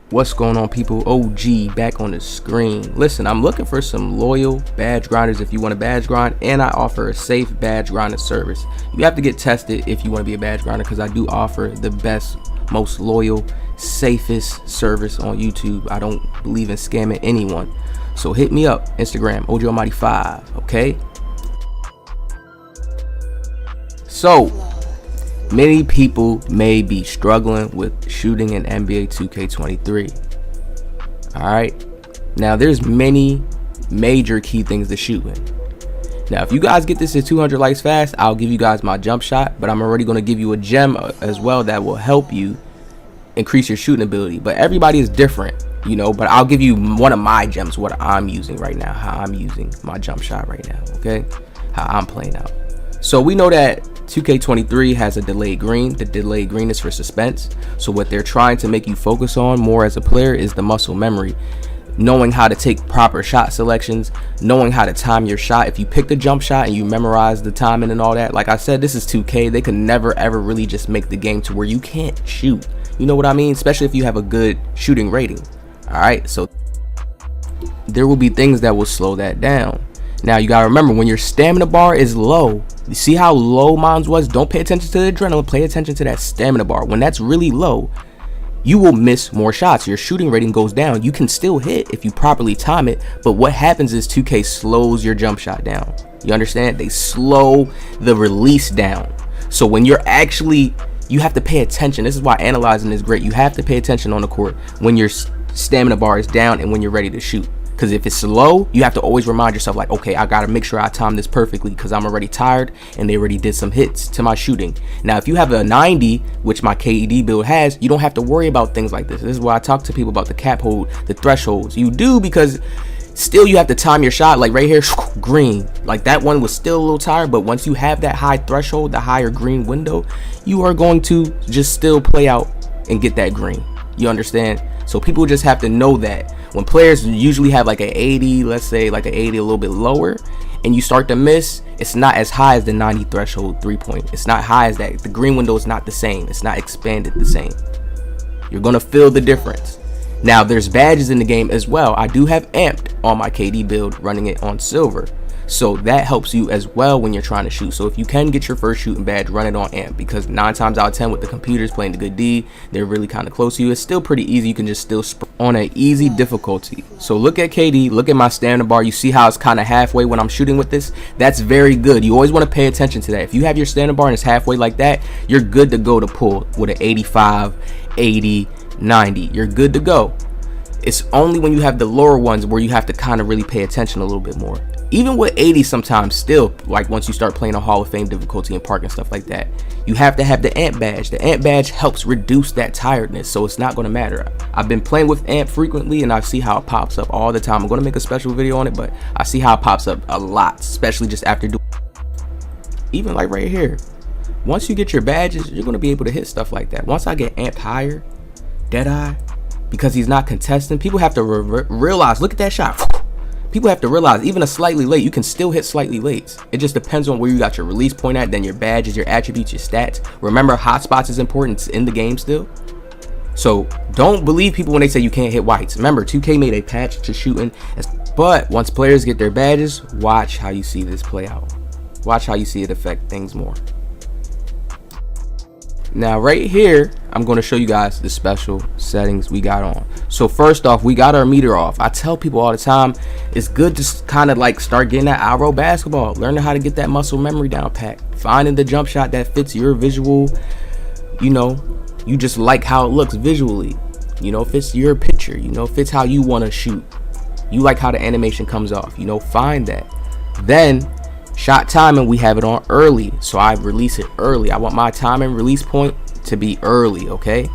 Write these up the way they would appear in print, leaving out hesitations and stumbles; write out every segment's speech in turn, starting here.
What's going on, people? OG back on the screen. Listen, I'm looking for some loyal badge grinders if you want a badge grind, and I offer a safe badge grinding service. You have to get tested if you want to be a badge grinder, because I do offer the best, most loyal, safest service on YouTube. I don't believe in scamming anyone. So hit me up, Instagram, OGAlmighty5, okay? So, many people may be struggling with shooting in NBA 2K23. Alright, now there's many major key things to shooting. Now if you guys get this to 200 likes fast, I'll give you guys my jump shot, but I'm already going to give you a gem as well that will help you increase your shooting ability. But everybody is different, you know, but I'll give you one of my gems, what I'm using right now, how I'm using my jump shot right now, okay, how I'm playing out. So we know that 2K23 has a delayed green. The delayed green is for suspense. So what they're trying to make you focus on more as a player is the muscle memory, knowing how to take proper shot selections, knowing how to time your shot. If you pick the jump shot and you memorize the timing and all that, like I said, this is 2K. They can never ever really just make the game to where you can't shoot. You know what I mean? Especially if you have a good shooting rating. All right, so there will be things that will slow that down. Now you gotta remember, when your stamina bar is low, you see how low mine was? Don't pay attention to the adrenaline, pay attention to that stamina bar. When that's really low, you will miss more shots. Your shooting rating goes down. You can still hit if you properly time it, but what happens is 2K slows your jump shot down. You understand? They slow the release down. So when you're actually, you have to pay attention. This is why analyzing is great. You have to pay attention on the court when your stamina bar is down and when you're ready to shoot. Because if it's low, you have to always remind yourself, like, okay, I got to make sure I time this perfectly because I'm already tired and they already did some hits to my shooting. Now, if you have a 90, which my KED build has, you don't have to worry about things like this. This is why I talk to people about the cap hold, the thresholds. You do, because still you have to time your shot. Like right here, green. Like that one was still a little tired, but once you have that high threshold, the higher green window, you are going to just still play out and get that green. You understand? So people just have to know that when players usually have like an 80, let's say like an 80 a little bit lower, and you start to miss, it's not as high as the 90 threshold 3-point. It's not high as that. The green window is not the same. It's not expanded the same. You're gonna feel the difference. Now there's badges in the game as well. I do have amped on my KD build, running it on silver. So that helps you as well when you're trying to shoot. So if you can get your first shooting badge, run it on amp, because 9 times out of 10 with the computers playing the good D, they're really kind of close to you. It's still pretty easy. You can just still on an easy difficulty. So look at KD, look at my stamina bar. You see how it's kind of halfway when I'm shooting with this? That's very good. You always want to pay attention to that. If you have your stamina bar and it's halfway like that, you're good to go to pull with an 85, 80, 90. You're good to go. It's only when you have the lower ones where you have to kind of really pay attention a little bit more. Even with 80 sometimes, still, like once you start playing a Hall of Fame difficulty and park and stuff like that, you have to have the amp badge. The amp badge helps reduce that tiredness, so it's not going to matter. I've been playing with amp frequently and I see how it pops up all the time. I'm going to make a special video on it, but I see how it pops up a lot, especially just after doing, even like right here. Once you get your badges, you're going to be able to hit stuff like that. Once I get amped higher, Deadeye, because he's not contesting, people have to realize, look at that shot. People have to realize, even a slightly late, you can still hit slightly late. It just depends on where you got your release point at, then your badges, your attributes, your stats. Remember, hotspots is important. It's in the game still. So don't believe people when they say you can't hit whites. Remember, 2K made a patch to shooting. But once players get their badges, watch how you see this play out. Watch how you see it affect things more. Now right here, I'm going to show you guys the special settings we got on. So first off, we got our meter off. I tell people all the time, it's good to kind of like start getting that Euro basketball, learning how to get that muscle memory down pat, finding the jump shot that fits your visual, you know, you just like how it looks visually, you know, fits your picture, you know, fits how you want to shoot, you like how the animation comes off, you know, find that. Then shot timing, we have it on early, so I release it early. I want my timing release point to be early, okay?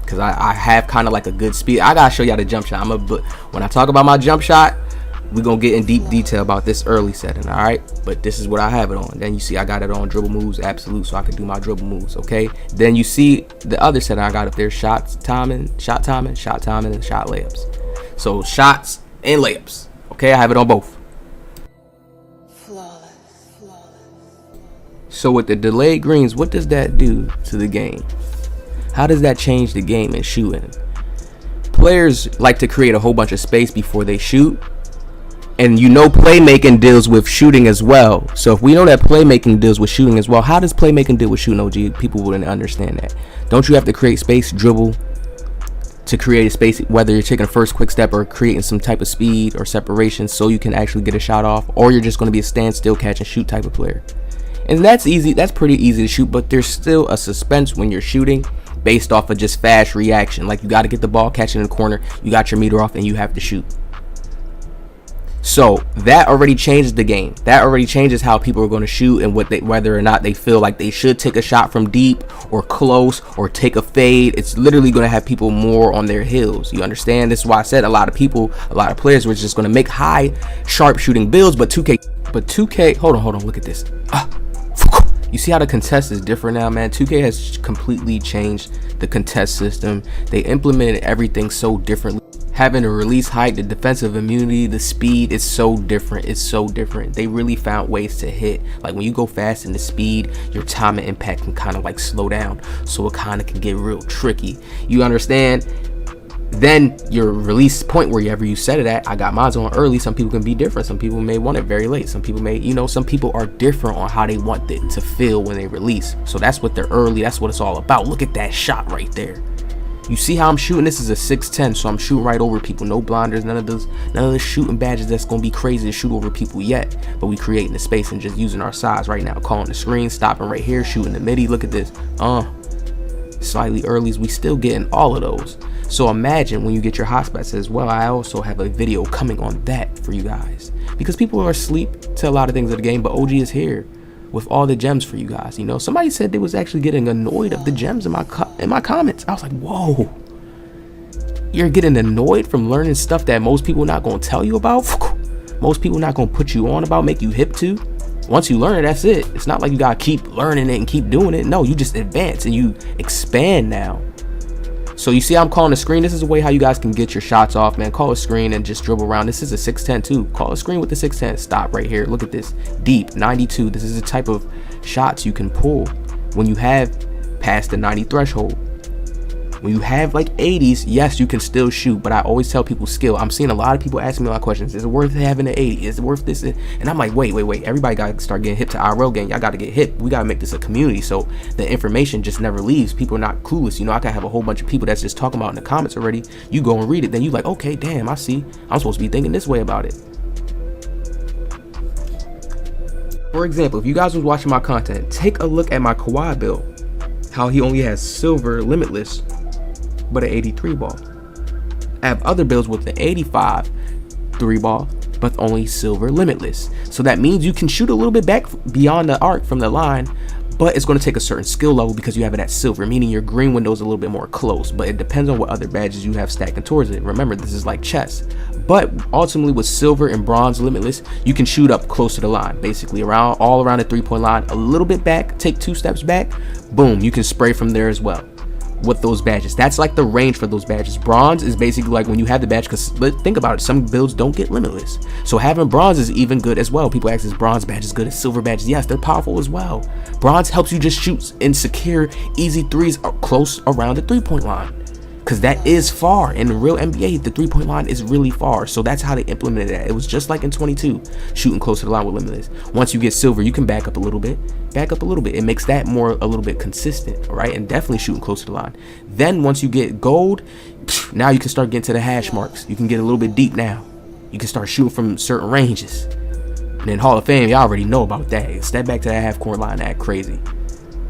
Because I have kind of like a good speed. I gotta show y'all the jump shot. But when I talk about my jump shot, we're gonna get in deep detail about this early setting, all right? But this is what I have it on. Then you see I got it on dribble moves absolute, so I can do my dribble moves, okay? Then you see the other setting I got up there, shot timing, and shot layups. So shots and layups, okay? I have it on both. So with the delayed greens, what does that do to the game? How does that change the game in shooting? players like to create a whole bunch of space before they shoot. And you know playmaking deals with shooting as well. So if we know that playmaking deals with shooting as well, how does playmaking deal with shooting, OG? People wouldn't understand that. Don't you have to create space, dribble, to create a space, whether you're taking a first quick step or creating some type of speed or separation so you can actually get a shot off, or you're just going to be a standstill catch and shoot type of player? And that's easy. That's pretty easy to shoot, but there's still a suspense when you're shooting based off of just fast reaction. Like, you got to get the ball, catch it in the corner, you got your meter off, and you have to shoot. So that already changes the game. That already changes how people are going to shoot and whether or not they feel like they should take a shot from deep or close or take a fade. It's literally going to have people more on their heels. You understand? This is why I said a lot of players were just going to make high sharp shooting builds, but 2K, hold on, look at this. You see how the contest is different now, man? 2K has completely changed the contest system. They implemented everything so differently. Having a release height, the defensive immunity, the speed is so different. It's so different. They really found ways to hit. Like, when you go fast in the speed, your time and impact can kind of like slow down. So it kind of can get real tricky. You understand? Then your release point, wherever you set it at, I got mine on early. Some people can be different. Some people may want it very late. Some people may, some people are different on how they want it to feel when they release. So that's what they're early. That's what it's all about. Look at that shot right there. You see how I'm shooting? This is a 6'10", so I'm shooting right over people. No blinders, none of the shooting badges that's gonna be crazy to shoot over people yet. But we creating the space and just using our size right now. Calling the screen, stopping right here, shooting the midi. Look at this. Slightly earlys, we still getting all of those. So imagine when you get your hotspots as well. I also have a video coming on that for you guys, because people are asleep to a lot of things of the game, but OG is here with all the gems for you guys. Somebody said they was actually getting annoyed of the gems in my comments. I was like, whoa, you're getting annoyed from learning stuff that most people not gonna tell you about, most people not gonna put you on about, make you hip to. Once you learn it, that's it. It's not like you gotta keep learning it and keep doing it. No, you just advance and you expand now. So you see I'm calling a screen. This is a way how you guys can get your shots off, man. Call a screen and just dribble around. This is a 6'10" too. Call a screen with the 6'10". Stop right here. Look at this. Deep, 92. This is the type of shots you can pull when you have past the 90 threshold. When you have like 80s, yes, you can still shoot, but I always tell people skill. I'm seeing a lot of people asking me a lot of questions. Is it worth having an 80? Is it worth this? And I'm like, wait. Everybody got to start getting hip to IRL game. Y'all got to get hip. We got to make this a community so the information just never leaves. People are not clueless. I got to have a whole bunch of people that's just talking about in the comments already. You go and read it. Then you like, okay, damn, I see. I'm supposed to be thinking this way about it. For example, if you guys was watching my content, take a look at my Kawhi build. How he only has silver limitless, but an 83 ball. I have other builds with the 85 3 ball, but only silver limitless. So that means you can shoot a little bit back beyond the arc from the line, but it's going to take a certain skill level because you have it at silver, meaning your green window is a little bit more close, but it depends on what other badges you have stacking towards it. Remember, this is like chess. But ultimately with silver and bronze limitless, you can shoot up close to the line, basically all around the 3-point line, a little bit back, take 2 steps back, boom, you can spray from there as well. With those badges, that's like the range for those badges. Bronze is basically like when you have the badge, because think about it, some builds don't get limitless, so having bronze is even good as well. People ask, is bronze badges good as silver badges? Yes, they're powerful as well. Bronze helps you just shoot and secure easy threes close around the 3-point line, because that is far. In the real NBA, the 3-point line is really far. So that's how they implemented that. It was just like in 22, shooting close to the line with limitless. Once you get silver, you can back up a little bit. It makes that a little bit consistent, all right? And definitely shooting close to the line. Then once you get gold, now you can start getting to the hash marks. You can get a little bit deep now. You can start shooting from certain ranges. And then Hall of Fame, y'all already know about that. Step back to that half-court line, act crazy.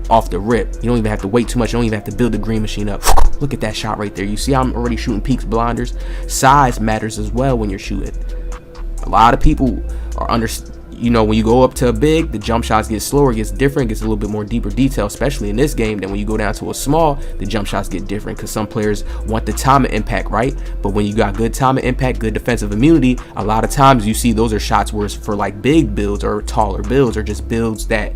Off the rip. You don't even have to wait too much. You don't even have to build the green machine up. Look at that shot right there. You see I'm already shooting peaks, blinders. Size matters as well when you're shooting. A lot of people are when you go up to a big, the jump shots get slower, gets different, gets a little bit more deeper detail, especially in this game. Then when you go down to a small, the jump shots get different because some players want the time and impact, right? But when you got good time and impact, good defensive immunity, a lot of times you see those are shots where it's for like big builds or taller builds, or just builds that,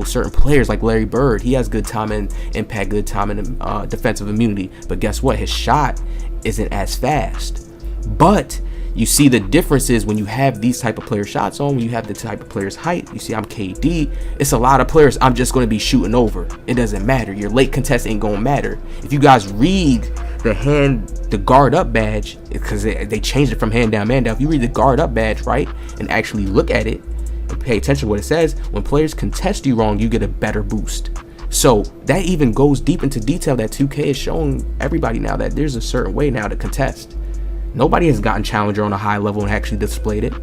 certain players like Larry Bird, he has good time and impact, good time and defensive immunity. But guess what? His shot isn't as fast. But you see the differences when you have these type of player shots on, when you have the type of player's height. You see I'm KD. It's a lot of players I'm just going to be shooting over. It doesn't matter. Your late contest ain't going to matter. If you guys read the guard up badge, because they changed it from hand down, man down. If you read the guard up badge, right, and actually look at it and pay attention to what it says, when players contest you wrong, you get a better boost. So that even goes deep into detail that 2K is showing everybody now, that there's a certain way now to contest. Nobody has gotten Challenger on a high level and actually displayed it.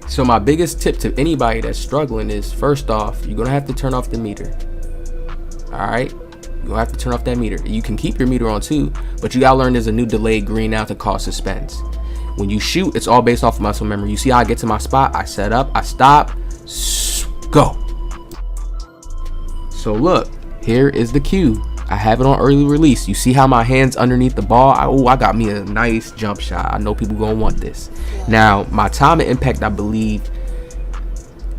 So my biggest tip to anybody that's struggling is, first off, you're gonna have to turn off the meter. All right, you're gonna have to turn off that meter. You can keep your meter on too, but you gotta learn there's a new delayed green now to cause suspense. When you shoot, it's all based off of muscle memory. You see how I get to my spot, I set up, I stop, go. So look, here is the cue. I have it on early release. You see how my hand's underneath the ball? I got me a nice jump shot. I know people gonna want this. Now, my time and impact, I believe,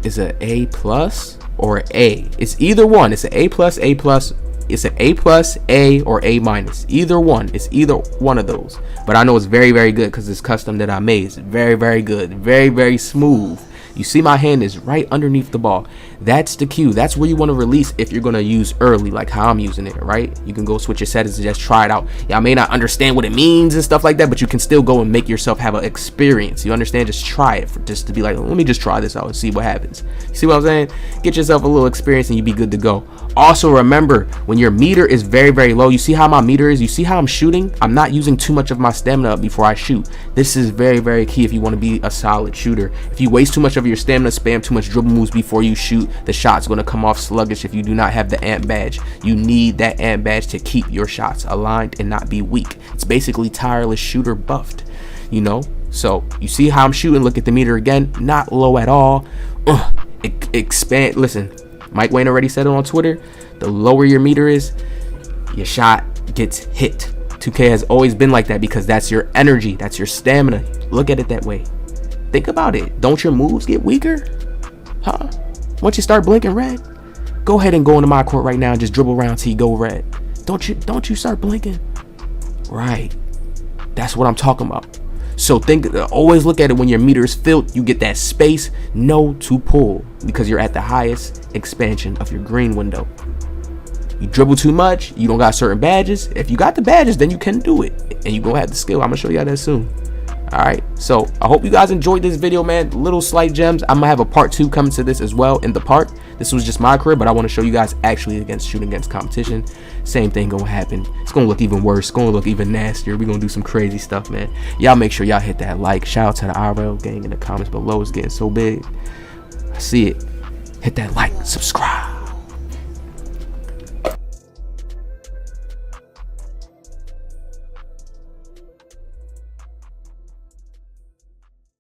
is an A plus or an A. It's either one. It's an A plus, A plus. It's an A plus, A, or A minus. Either one. It's either one of those. But I know it's very, very good because it's custom that I made. It's very, very good. Very, very smooth. You see my hand is right underneath the ball. That's the cue. That's where you want to release if you're going to use early, like how I'm using it, right? You can go switch your settings and just try it out. Y'all may not understand what it means and stuff like that, but you can still go and make yourself have an experience. You understand? Just try it, just to be like, let me just try this out and see what happens. You see what I'm saying? Get yourself a little experience and you be good to go. Also remember, when your meter is very, very low, you see how my meter is? You see how I'm shooting? I'm not using too much of my stamina up before I shoot. This is very, very key if you want to be a solid shooter. If you waste too much of your stamina, spam too much dribble moves before you shoot, the shot's going to come off sluggish if you do not have the amp badge. You need that amp badge to keep your shots aligned and not be weak. It's basically tireless shooter buffed, you know? So you see how I'm shooting? Look at the meter again, not low at all. Expand. Listen, Mike Wayne already said it on Twitter. The lower your meter is, your shot gets hit. 2K has always been like that because that's your energy, that's your stamina. Look at it that way. Think about it. Don't your moves get weaker? Huh? Once you start blinking red, go ahead and go into my court right now and just dribble around till you go red. Don't you start blinking? Right. That's what I'm talking about. So always look at it when your meter is filled, you get that space, no to pull, because you're at the highest expansion of your green window. You dribble too much, you don't got certain badges. If you got the badges, then you can do it, and you gonna have the skill. I'm gonna show you how that soon. All right, so I hope you guys enjoyed this video, man. Little slight gems. I'm gonna have a part 2 coming to this as well in the part. This was just my career, but I want to show you guys actually shooting against competition. Same thing gonna happen. It's gonna look even worse. It's gonna look even nastier. We're gonna do some crazy stuff, man. Y'all make sure y'all hit that like. Shout out to the IRL gang in the comments below. It's getting so big. I see it. Hit that like, subscribe.